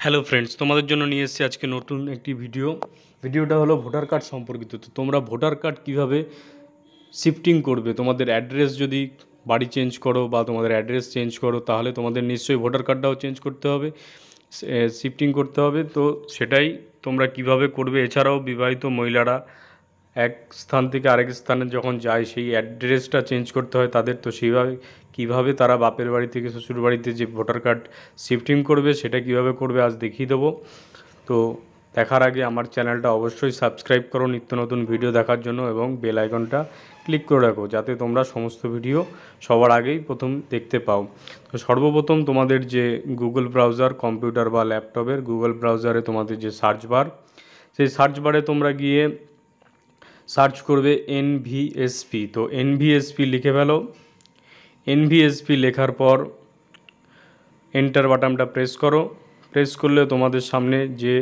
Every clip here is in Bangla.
হ্যালো ফ্রেন্ডস, তোমাদের জন্য নিয়ে এসেছি আজকে নতুন একটি ভিডিওটা হলো ভোটার কার্ড সম্পর্কিত। তো তোমরা ভোটার কার্ড কীভাবে শিফটিং করবে, তোমাদের অ্যাড্রেস যদি বাড়ি চেঞ্জ করো বা তোমাদের অ্যাড্রেস চেঞ্জ করো, তাহলে তোমাদের নিশ্চয়ই ভোটার কার্ডটাও চেঞ্জ করতে হবে, শিফটিং করতে হবে। তো সেটাই তোমরা কিভাবে করবে। এছাড়াও বিবাহিত মহিলারা এক স্থান থেকে আরেক স্থানে যখন যায়, সেই অ্যাড্রেসটা চেঞ্জ করতে হয় তাদের। তো সেইভাবে কীভাবে তারা বাপের বাড়ি থেকে শ্বশুর বাড়িতে যে ভোটার কার্ড শিফটিং করবে, সেটা কিভাবে করবে আজ দেখিয়ে দেবো। তো দেখার আগে আমার চ্যানেলটা অবশ্যই সাবস্ক্রাইব করো নিত্য নতুন ভিডিও দেখার জন্য, এবং বেল আইকনটা ক্লিক করে রাখো যাতে তোমরা সমস্ত ভিডিও সবার আগেই প্রথম দেখতে পাও। তো সর্বপ্রথম তোমাদের যে গুগল ব্রাউজার, কম্পিউটার বা ল্যাপটপের গুগল ব্রাউজারে তোমাদের যে সার্চ বার, সেই সার্চ বারে তোমরা গিয়ে সার্চ করবে এনভিএসপি। তো এনভিএসপি লিখে ফেলো। এনভিএসপি লেখার পর এন্টার বাটনটা প্রেস করো। প্রেস করলে তোমাদের সামনে যে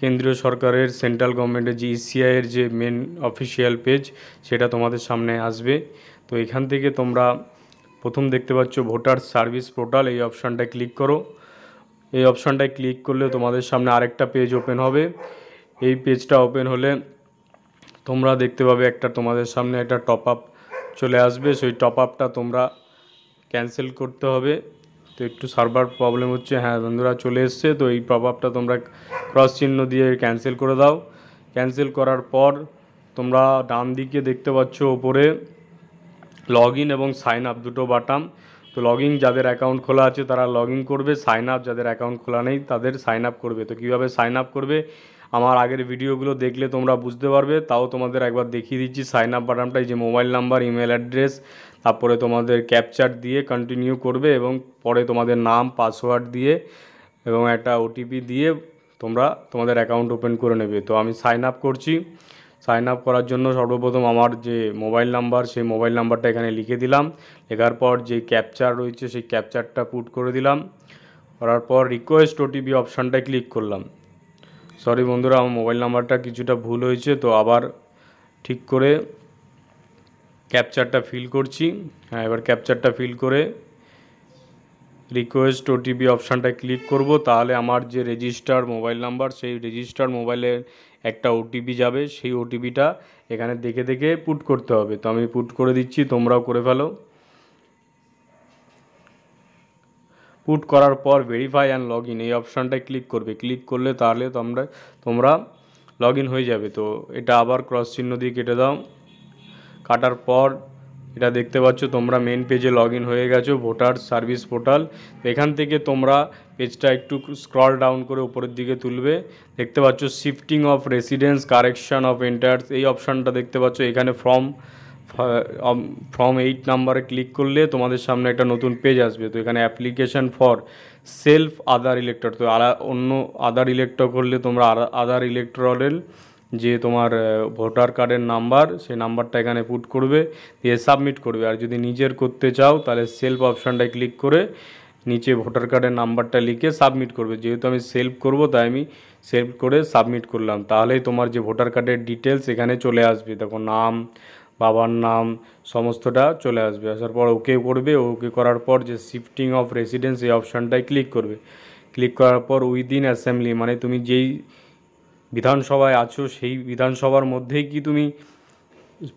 কেন্দ্রীয় সরকারের, সেন্ট্রাল গভর্নমেন্টের যে ইসিআইয়ের যে মেন অফিসিয়াল পেজ, সেটা তোমাদের সামনে আসবে। তো এখান থেকে তোমরা প্রথম দেখতে পাচ্ছ ভোটার সার্ভিস পোর্টাল, এই অপশানটায় ক্লিক করো। এই অপশানটায় ক্লিক করলে তোমাদের সামনে আরেকটা পেজ ওপেন হবে। এই পেজটা ওপেন হলে তোমরা দেখতে পাবে তোমাদের সামনে একটা টপ আপ চলে আসবে। সেই টপ আপটা তোমরা ক্যান্সেল করতে হবে। তো একটু সার্ভার প্রবলেম হচ্ছে। হ্যাঁ বন্ধুরা, চলে এসছে। তো এই টপ আপটা তোমরা ক্রস চিহ্ন দিয়ে ক্যান্সেল করে দাও। ক্যান্সেল করার পর তোমরা ডান দিকে দেখতে পাচ্ছ ওপরে লগ ইন এবং সাইন আপ দুটো বাটন। তো লগ ইন যাদের অ্যাকাউন্ট খোলা আছে তারা লগ ইন করবে, সাইন আপ যাদের অ্যাকাউন্ট খোলা নেই তাদের সাইন আপ করবে। তো কীভাবে সাইন আপ করবে আমার আগের ভিডিওগুলো দেখলে তোমরা বুঝতে পারবে, তাও তোমাদের একবার দেখিয়ে দিচ্ছি। সাইন আপ বাটনটাই যে মোবাইল নাম্বার, ইমেল অ্যাড্রেস, তারপরে তোমাদের ক্যাপচার দিয়ে কন্টিনিউ করবে, এবং পরে তোমাদের নাম, পাসওয়ার্ড দিয়ে এবং একটা ওটিপি দিয়ে তোমরা তোমাদের অ্যাকাউন্ট ওপেন করে নেবে। তো আমি সাইন আপ করছি। সাইন আপ করার জন্য সর্বপ্রথম আমার যে মোবাইল নাম্বার, সেই মোবাইল নাম্বারটা এখানে লিখে দিলাম। লেখার পর যে ক্যাপচার রয়েছে সেই ক্যাপচারটা পুট করে দিলাম। করার পর রিকোয়েস্ট ওটিপি অপশানটায় ক্লিক করলাম। সরি বন্ধুরা, আমার মোবাইল নাম্বারটা কিছুটা ভুল হয়েছে, তো আবার ঠিক করে ক্যাপচারটা ফিল করছি। হ্যাঁ, এবার ক্যাপচারটা ফিল করে রিকোয়েস্ট ওটিপি অপশানটায় ক্লিক করব। তাহলে আমার যে রেজিস্টার মোবাইল নাম্বার, সেই রেজিস্টার মোবাইলে একটা ওটিপি যাবে। সেই ওটিপিটা এখানে দেখে দেখে পুট করতে হবে। তো আমি পুট করে দিচ্ছি, তোমরাও করে ফেলো। পুট করার পর ভেরিফাই অ্যান্ড লগ ইন এই অপশানটায় ক্লিক করবে। ক্লিক করলে তাহলে তোমরা লগ ইন হয়ে যাবে। তো এটা আবার ক্রস চিহ্ন দিয়ে কেটে দাও। কাটার পর এটা দেখতে পাচ্ছ তোমরা মেন পেজে লগ ইন হয়ে গেছো, ভোটার সার্ভিস পোর্টাল। এখান থেকে তোমরা পেজটা একটু স্ক্রল ডাউন করে উপরের দিকে তুলবে। দেখতে পাচ্ছ shifting of residence, correction of enters, এই অপশানটা দেখতে পাচ্ছ। এখানে ফর্ম 8 নাম্বারে ক্লিক করলে তোমাদের সামনে একটা নতুন পেজ আসবে। তো এখানে application for self Aadhaar elector, তো অন্য আধার ইলেক্টর করলে তোমরা আধার ইলেক্টরের যে তোমার ভোটার কার্ডের নাম্বার, সেই নাম্বারটা এখানে পুট করবে, দিয়ে সাবমিট করবে। আর যদি নিজের করতে চাও তাহলে সেলফ অপশানটায় ক্লিক করে নিচে ভোটার কার্ডের নাম্বারটা লিখে সাবমিট করবে। যেহেতু আমি সেলফ করব তাই আমি সেলফ করে সাবমিট করলাম। তাহলেই তোমার যে ভোটার কার্ডের ডিটেলস এখানে চলে আসবে। দেখো নাম, বাবার নাম, সমস্তটা চলে আসবে। আসার পর ওকে করবে। ওকে করার পর যে শিফটিং অফ রেসিডেন্স এই অপশানটায় ক্লিক করবে। ক্লিক করার পর উইদিন অ্যাসেম্বলি, মানে তুমি যেই বিধানসভায় আছো সেই বিধানসভার মধ্যেই কি তুমি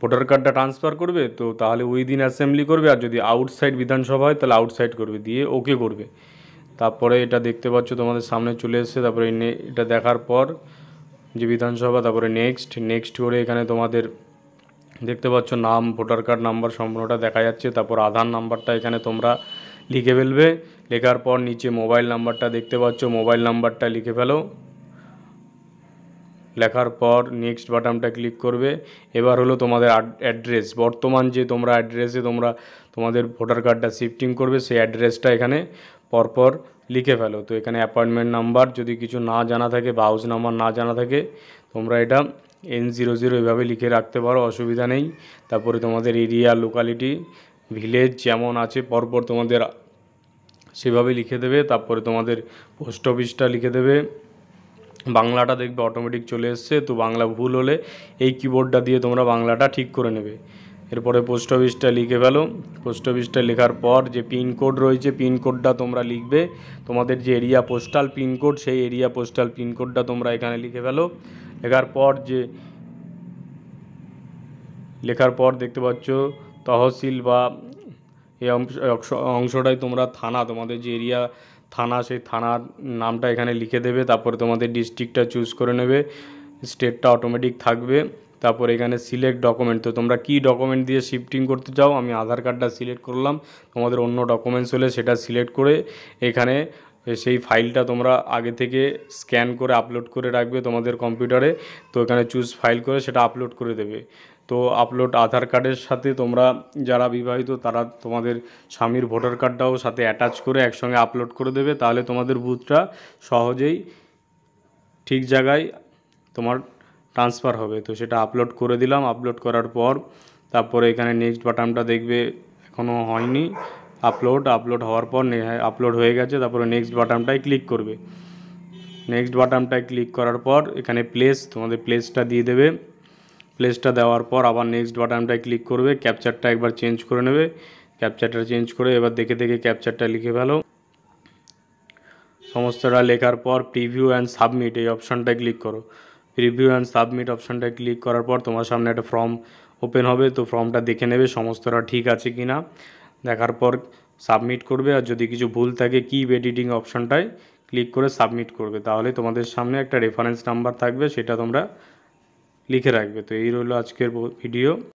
ভোটার কার্ডটা ট্রান্সফার করবে, তো তাহলে উইদিন অ্যাসেম্বলি করবে। আর যদি আউটসাইড বিধানসভা হয় তাহলে আউটসাইড করবে, দিয়ে ওকে করবে। তারপরে এটা দেখতে পাচ্ছ তোমাদের সামনে চলে এসেছে। তারপরে এটা দেখার পর যে বিধানসভা, তারপরে নেক্সট করে এখানে তোমাদের দেখতে পাচ্ছ নাম, ভোটার কার্ড নাম্বার সম্পূর্ণটা দেখা যাচ্ছে। তারপর আধার নাম্বারটা এখানে তোমরা লিখে ফেলবে। লেখার পর নিচে মোবাইল নাম্বারটা দেখতে পাচ্ছ, মোবাইল নাম্বারটা লিখে ফেলো। লেখার পর নেক্সট বাটনটা ক্লিক করবে। এবার হলো তোমাদের অ্যাড্রেস, বর্তমান যে তোমরা অ্যাড্রেসে তোমাদের ভোটার কার্ডটা শিফটিং করবে, সেই অ্যাড্রেসটা এখানে পরপর লিখে ফেলো। তো এখানে অ্যাপয়েন্টমেন্ট নাম্বার যদি কিছু না জানা থাকে বা হাউস নাম্বার না জানা থাকে, তোমরা এটা N00 এভাবে লিখে রাখতে পারো, অসুবিধা নেই। তারপরে তোমাদের এরিয়া, লোকালিটি, ভিলেজ যেমন আছে পরপর তোমাদের সেভাবে লিখে দেবে। তারপরে তোমাদের পোস্ট অফিসটা লিখে দেবে। বাংলাটা দেখবে অটোমেটিক চলে এসছে। তো বাংলা ভুল হলে এই কিবোর্ডটা দিয়ে তোমরা বাংলাটা ঠিক করে নেবে। এরপরে পোস্ট অফিসটা লিখে ফেলো। পোস্ট অফিসটা লেখার পর যে পিনকোড রয়েছে পিনকোডটা তোমরা লিখবে, তোমাদের যে এরিয়া পোস্টাল পিনকোড সেই এরিয়া পোস্টাল পিনকোডটা তোমরা এখানে লিখে ফেলো। লেখার পর দেখতে পাচ্ছ তহসিল বা এই অংশটাই তোমরা থানা, তোমাদের যে এরিয়া থানা সেই থানার নামটা এখানে লিখে দেবে। তারপরে তোমাদের ডিস্ট্রিক্টটা চুজ করে নেবে, স্টেটটা অটোমেটিক থাকবে। তারপর এখানে সিলেক্ট ডকুমেন্ট, তো তোমরা কী ডকুমেন্ট দিয়ে শিফটিং করতে চাও, আমি আধার কার্ডটা সিলেক্ট করলাম। তোমাদের অন্য ডকুমেন্টস হলে সেটা সিলেক্ট করে এখানে সেই ফাইলটা তোমরা আগে থেকে স্ক্যান করে আপলোড করে রাখবে তোমাদের কম্পিউটারে। তো এখানে চুজ ফাইল করে সেটা আপলোড করে দেবে। তো আপলোড আধার কার্ডের সাথে তোমরা যারা বিবাহিত তারা তোমাদের স্বামীর ভোটার কার্ডটাও সাথে অ্যাটাচ করে একসঙ্গে আপলোড করে দেবে, তাহলে তোমাদের বুথটা সহজেই ঠিক জায়গায় তোমার ট্রান্সফার হবে। তো সেটা আপলোড করে দিলাম। আপলোড করার পর তারপরে এখানে নেক্সট বাটনটা দেখবে এখনও হয়নি আপলোড হওয়ার পর আপলোড হয়ে গেছে। তারপরে নেক্সট বাটনটায় ক্লিক করবে। নেক্সট বাটনটায় ক্লিক করার পর এখানে তোমাদের প্লেসটা দিয়ে দেবে। প্লেসটা দেওয়ার পর আবার নেক্সট বাটনটায় ক্লিক করবে, ক্যাপচারটা একবার চেঞ্জ করে নেবে। ক্যাপচারটা চেঞ্জ করে এবার দেখে দেখে ক্যাপচারটা লিখে ফেলো। সমস্তটা লেখার পর প্রিভিউ অ্যান্ড সাবমিট এই অপশানটায় ক্লিক করো। প্রিভিউ অ্যান্ড সাবমিট অপশানটায় ক্লিক করার পর তোমার সামনে একটা ফর্ম ওপেন হবে। তো ফর্মটা দেখে নেবে সমস্তটা ঠিক আছে কি না, দেখার পর সাবমিট করবে। আর যদি কিছু ভুল থাকে কিপ এডিটিং অপশানটায় ক্লিক করে সাবমিট করবে, তাহলে তোমাদের সামনে একটা রেফারেন্স নাম্বার থাকবে, সেটা তোমরা লিখে রাখবে। তো এই রইল আজকের ভিডিও।